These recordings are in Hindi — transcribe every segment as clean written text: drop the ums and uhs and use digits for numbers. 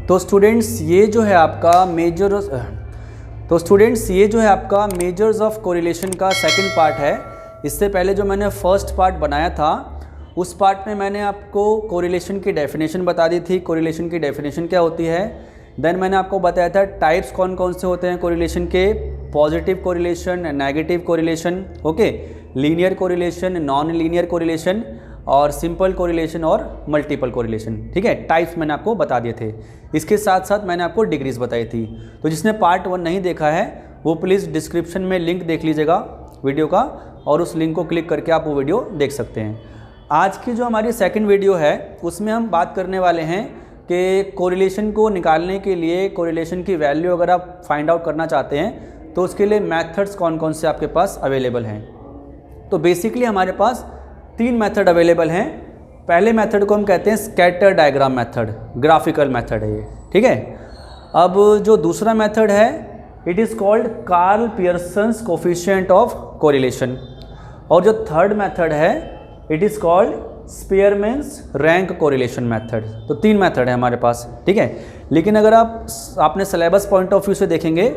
तो स्टूडेंट्स ये जो है आपका मेजर्स ऑफ कोरिलेशन का सेकंड पार्ट है। इससे पहले जो मैंने फर्स्ट पार्ट बनाया था उस पार्ट में मैंने आपको कोरिलेशन की डेफिनेशन बता दी थी। कोरिलेशन की डेफिनेशन क्या होती है, देन मैंने आपको बताया था टाइप्स कौन कौन से होते हैं कोरिलेशन के, positive correlation, negative correlation, okay, linear correlation, non linear correlation और सिंपल कोरिलेशन और मल्टीपल कोरिलेशन। ठीक है, टाइप्स मैंने आपको बता दिए थे। इसके साथ साथ मैंने आपको डिग्रीज बताई थी। तो जिसने पार्ट 1 नहीं देखा है वो प्लीज़ डिस्क्रिप्शन में लिंक देख लीजिएगा वीडियो का, और उस लिंक को क्लिक करके आप वो वीडियो देख सकते हैं। आज की जो हमारी सेकंड वीडियो है उसमें हम बात करने वाले हैं कि कोरिलेशन को निकालने के लिए, कोरिलेशन की वैल्यू अगर आप फाइंड आउट करना चाहते हैं तो उसके लिए मेथड्स कौन कौन से आपके पास अवेलेबल हैं। तो बेसिकली हमारे पास 3 मेथड अवेलेबल हैं। पहले मेथड को हम कहते हैं scatter diagram method, graphical method है ये। ठीक है, अब जो दूसरा मेथड है it is called Karl Pearson's coefficient of correlation, और जो थर्ड मेथड है it is called Spearman's rank correlation method. तो 3 मेथड है हमारे पास। ठीक है, लेकिन अगर आपने सिलेबस पॉइंट ऑफ व्यू से देखेंगे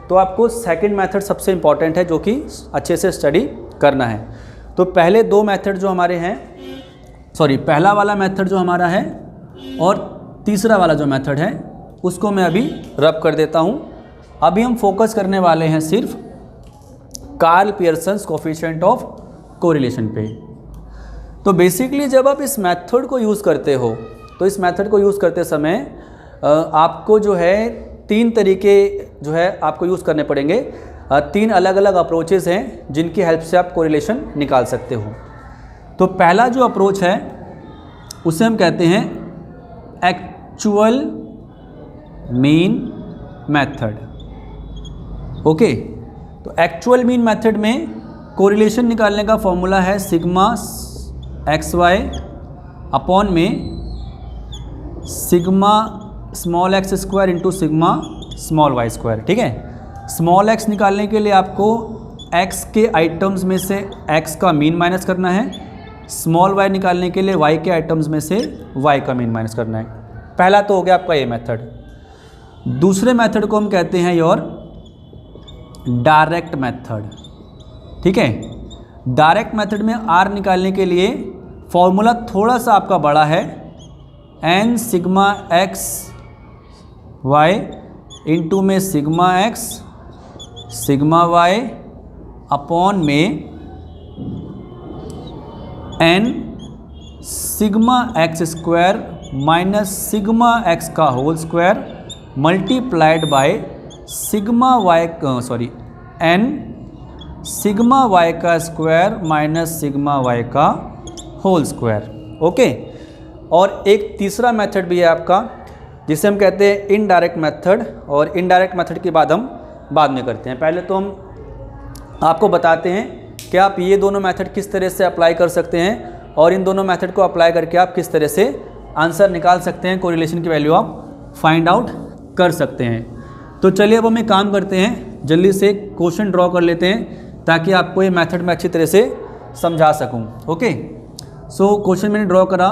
तो आपको सेकंड मेथड सबसे इम्पॉर्टेंट है जो कि अच्छे से स्टडी करना है। तो पहले 2 मेथड जो हमारे हैं, पहला वाला मेथड जो हमारा है और तीसरा वाला जो मेथड है उसको मैं अभी रब कर देता हूँ। अभी हम फोकस करने वाले हैं सिर्फ Karl Pearson's coefficient of correlation पे। तो बेसिकली जब आप इस मेथड को यूज़ करते हो तो इस मेथड को यूज़ करते समय आपको जो है 3 तरीके जो है आपको यूज़ करने पड़ेंगे। 3 अलग अलग अप्रोचेज़ हैं जिनकी हेल्प से आप कोरिलेशन निकाल सकते हो। तो पहला जो अप्रोच है उसे हम कहते हैं एक्चुअल मीन मेथड। ओके, तो एक्चुअल मीन मेथड में कोरिलेशन निकालने का फॉर्मूला है सिग्मा XY अपॉन में sigma small x square into sigma small y square. ठीक है, स्मॉल x निकालने के लिए आपको x के आइटम्स में से x का मीन माइनस करना है, स्मॉल y निकालने के लिए y के आइटम्स में से y का मीन माइनस करना है। पहला तो हो गया आपका ये मेथड। दूसरे मेथड को हम कहते हैं योर डायरेक्ट मेथड। ठीक है, डायरेक्ट मेथड में r निकालने के लिए फॉर्मूला थोड़ा सा आपका बड़ा है, n sigma x y into में sigma x sigma y upon में n sigma x square minus sigma x का whole square multiplied by sigma y n sigma y का स्क्वायर माइनस सिग्मा y का होल स्क्वायर। ओके, और एक तीसरा मेथड भी है आपका जिसे हम कहते हैं इनडायरेक्ट मेथड, और इनडायरेक्ट मेथड की बात हम बाद में करते हैं। पहले तो हम आपको बताते हैं कि आप ये दोनों मेथड किस तरह से अप्लाई कर सकते हैं और इन दोनों मेथड को अप्लाई करके आप किस तरह से आंसर निकाल सकते हैं, कोरिलेशन की वैल्यू आप फाइंड आउट कर सकते हैं। तो चलिए अब हम एक काम करते हैं, जल्दी से क्वेश्चन ड्रॉ कर लेते हैं ताकि आपको ये मेथड मैं अच्छी तरह से समझा सकूं। ओके, सो क्वेश्चन मैंने ड्रॉ करा,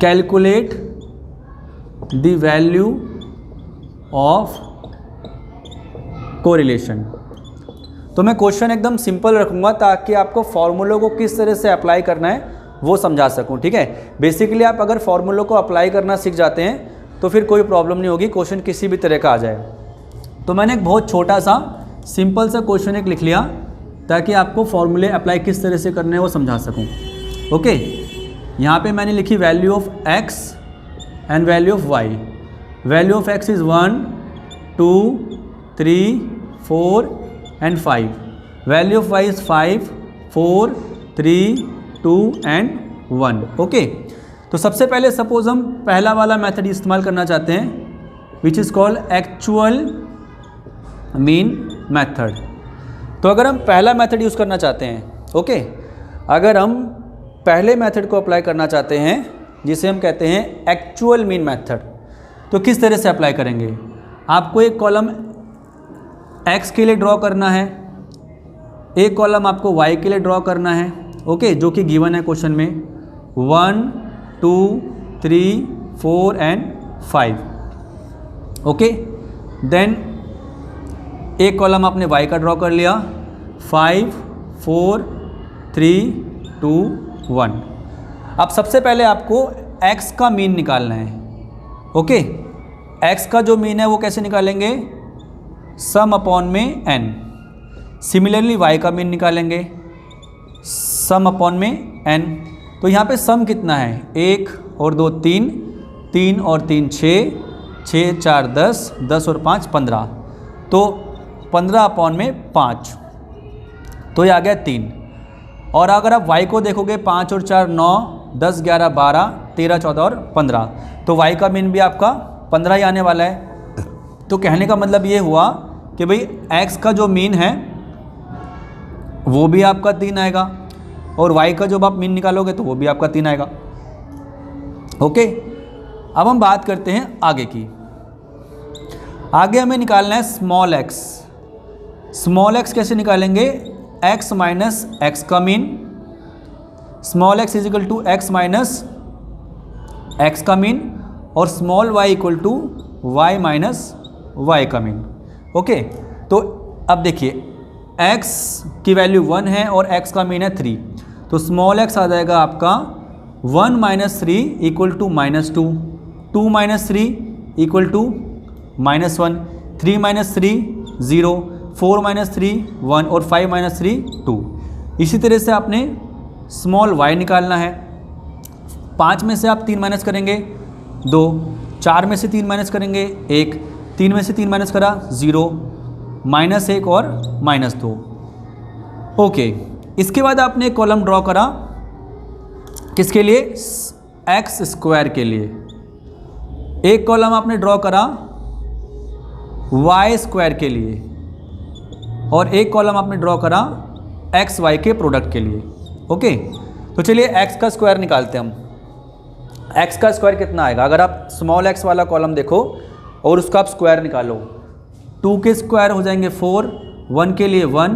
calculate the value of correlation. तो मैं क्वेश्चन एकदम सिंपल रखूंगा ताकि आपको फॉर्मूलों को किस तरह से अप्लाई करना है वो समझा सकूं। ठीक है, बेसिकली आप अगर फॉर्मूलों को अप्लाई करना सीख जाते हैं तो फिर कोई प्रॉब्लम नहीं होगी, क्वेश्चन किसी भी तरह का आ जाए। तो मैंने एक बहुत छोटा सा सिंपल सा क्वेश्चन एक लिख लिया ताकि आपको फॉर्मूले अप्लाई किस तरह से करने हैं वो समझा सकूं। ओके, यहाँ पे मैंने लिखी value of x and value of y। Value of x is 1 2 3 4 and 5। Value of y is 5 4 3 2 and 1। Okay, तो सबसे पहले सपोज हम पहला वाला मेथड इस्तेमाल करना चाहते हैं which is called actual mean method. तो अगर हम पहला मेथड यूज़ करना चाहते हैं, ओके, अगर हम पहले मेथड को अप्लाई करना चाहते हैं जिसे हम कहते हैं एक्चुअल मीन मेथड, तो किस तरह से अप्लाई करेंगे। आपको एक कॉलम x के लिए ड्रॉ करना है, एक कॉलम आपको y के लिए ड्रॉ करना है, ओके, जो कि गिवन है क्वेश्चन में 1 2 3 4 एंड 5। ओके, देन एक कॉलम आपने y का ड्रॉ कर लिया, 5 4 3 2 1। अब सबसे पहले आपको x का मीन निकालना है। ओके, x का जो मीन है वो कैसे निकालेंगे, सम अपॉन में n। सिमिलरली y का मीन निकालेंगे, सम अपॉन में n। तो यहाँ पे सम कितना है, 1 और 2 3, 3 और 3 6, 6 4 10, 10 और 5 15, तो 15 अपॉन में 5, तो ये आ गया 3। और अगर आप y को देखोगे 5 और 4 9, 10 11 12, 13 14 और 15, तो y का मीन भी आपका 15 ही आने वाला है। तो कहने का मतलब ये हुआ कि भाई x का जो मीन है वो भी आपका 3 आएगा, और y का जब आप मीन निकालोगे तो वो भी आपका 3 आएगा। ओके, अब हम बात करते हैं आगे की। आगे हमें निकालना है स्मॉल x। स्मॉल x कैसे निकालेंगे, x माइनस एक्स का mean, small x is equal to x minus x का मीन, और small y equal to y minus y का मीन। ओके, तो अब देखिए x की वैल्यू 1 है और x का मीन है 3, तो स्मॉल x आ जाएगा आपका 1 minus 3 equal to -2, 2 minus 3 equal to -1, 3 minus 3 0, 4 minus 3 1, और 5 माइनस 3 2। इसी तरह से आपने स्मॉल y निकालना है। 5 में से आप 3 माइनस करेंगे 2, 4 में से 3 माइनस करेंगे 1, 3 में से 3 माइनस करा 0, -1 और -2। ओके, इसके बाद आपने एक कॉलम ड्रॉ करा, किसके लिए, एक्स स्क्वायर के लिए। एक कॉलम आपने ड्रॉ करा वाई स्क्वायर के लिए, और एक कॉलम आपने ड्रॉ करा एक्स वाई के प्रोडक्ट के लिए। ओके, तो चलिए एक्स का स्क्वायर निकालते हैं हम। एक्स का स्क्वायर कितना आएगा, अगर आप स्मॉल एक्स वाला कॉलम देखो और उसका आप स्क्वायर निकालो, 2 के स्क्वायर हो जाएंगे 4, 1 के लिए 1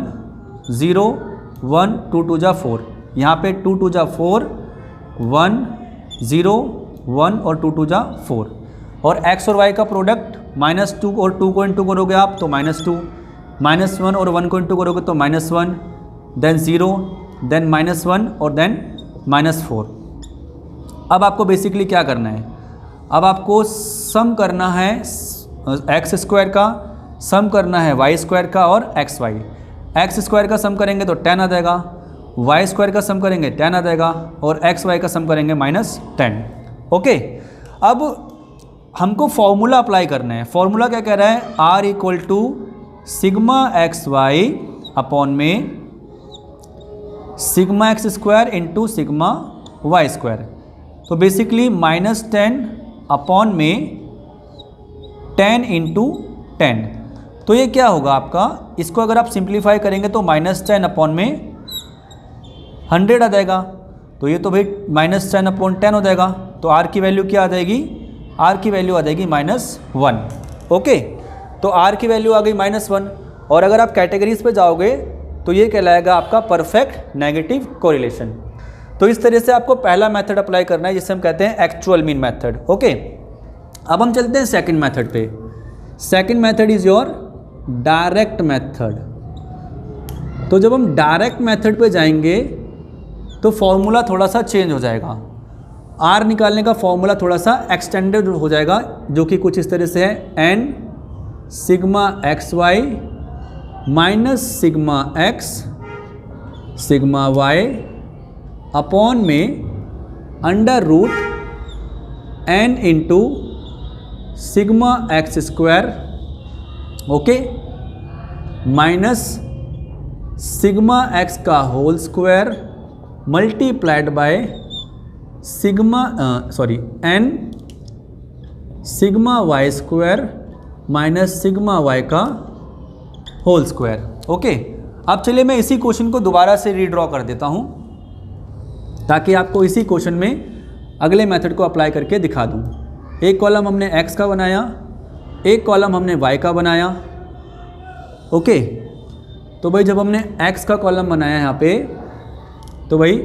0 1, 2 2 जा 4, यहाँ पे 2 2 जा 4, 1 0 1 और 2 2 जा 4, और x और y का प्रोडक्ट -2 और 2 को इंटू करोगे आप तो -2, -1 और 1 को इंटू करोगे तो -1, देन 0, देन -1 और देन -4। अब आपको बेसिकली क्या करना है, अब आपको सम करना है एक्स स्क्वायर का, सम करना है वाई स्क्वायर का और एक्स वाई। एक्स स्क्वायर का सम करेंगे तो 10 आ जाएगा, वाई स्क्वायर का सम करेंगे 10 आ जाएगा, और एक्स वाई का सम करेंगे -10। ओके, अब हमको फॉर्मूला अप्लाई करना है। फॉर्मूला क्या कह रहा है, r equal to sigma x y upon में sigma x square into sigma y square. तो बेसिकली -10 अपॉन में 10 इंटू 10, तो ये क्या होगा आपका, इसको अगर आप सिंप्लीफाई करेंगे तो -10 अपॉन में 100 आ जाएगा, तो ये तो भाई -10 अपॉन 10 हो जाएगा, तो r की वैल्यू क्या आ जाएगी, r की वैल्यू आ जाएगी -1। ओके, तो r की वैल्यू आ गई -1, और अगर आप कैटेगरीज पे जाओगे तो ये कहलाएगा आपका परफेक्ट नेगेटिव कोरिलेशन। तो इस तरह से आपको पहला मेथड अप्लाई करना है, जिसे हम कहते हैं एक्चुअल मीन मेथड। ओके, अब हम चलते हैं सेकंड मेथड पे। Second method is your direct method. तो जब हम डायरेक्ट मेथड पे जाएंगे तो फॉर्मूला थोड़ा सा चेंज हो जाएगा, आर निकालने का फॉर्मूला थोड़ा सा एक्सटेंडेड हो जाएगा, जो कि कुछ इस तरह से है, n sigma x y minus sigma x sigma y upon में under root n into sigma x square, okay, minus sigma x का whole square multiplied by sigma n sigma y square minus sigma y का होल स्क्वायर। ओके, अब चलिए मैं इसी क्वेश्चन को दोबारा से रीड्रॉ कर देता हूँ, ताकि आपको इसी क्वेश्चन में अगले मेथड को अप्लाई करके दिखा दूँ। एक कॉलम हमने x का बनाया, एक कॉलम हमने y का बनाया। ओके, तो भाई जब हमने x का कॉलम बनाया यहाँ पे, तो भाई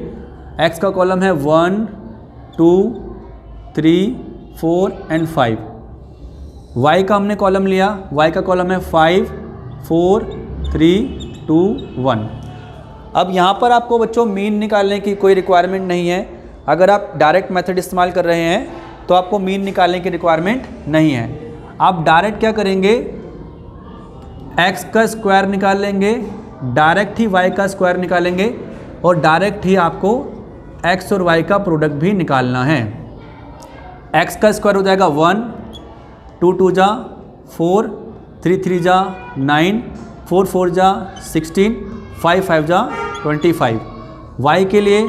x का कॉलम है 1 2 3 4 एंड 5, y का हमने कॉलम लिया, y का कॉलम है 5 4 3 2 1। अब यहाँ पर आपको बच्चों मीन निकालने की कोई रिक्वायरमेंट नहीं है। अगर आप डायरेक्ट मेथड इस्तेमाल कर रहे हैं तो आपको मीन निकालने की रिक्वायरमेंट नहीं है। आप डायरेक्ट क्या करेंगे, x का स्क्वायर निकाल लेंगे, डायरेक्ट ही y का स्क्वायर निकालेंगे और डायरेक्ट ही आपको x और y का प्रोडक्ट भी निकालना है। x का स्क्वायर हो जाएगा 1, 2 2 जा 4, 3 3 जा 9, 4 4 जा 16, 5 5 जा 25। y के लिए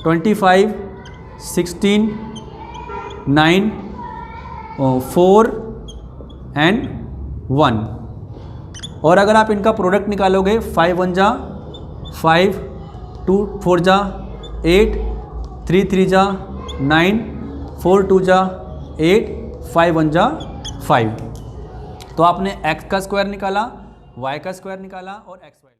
25, 16, 9, 4 एंड 1। और अगर आप इनका प्रोडक्ट निकालोगे 5 1 जा 5, 2 4 जा 8, 3 3 जा 9, 4 2 जा 8, 5 1 जा 5। तो आपने x का स्क्वायर निकाला, y का स्क्वायर निकाला और x y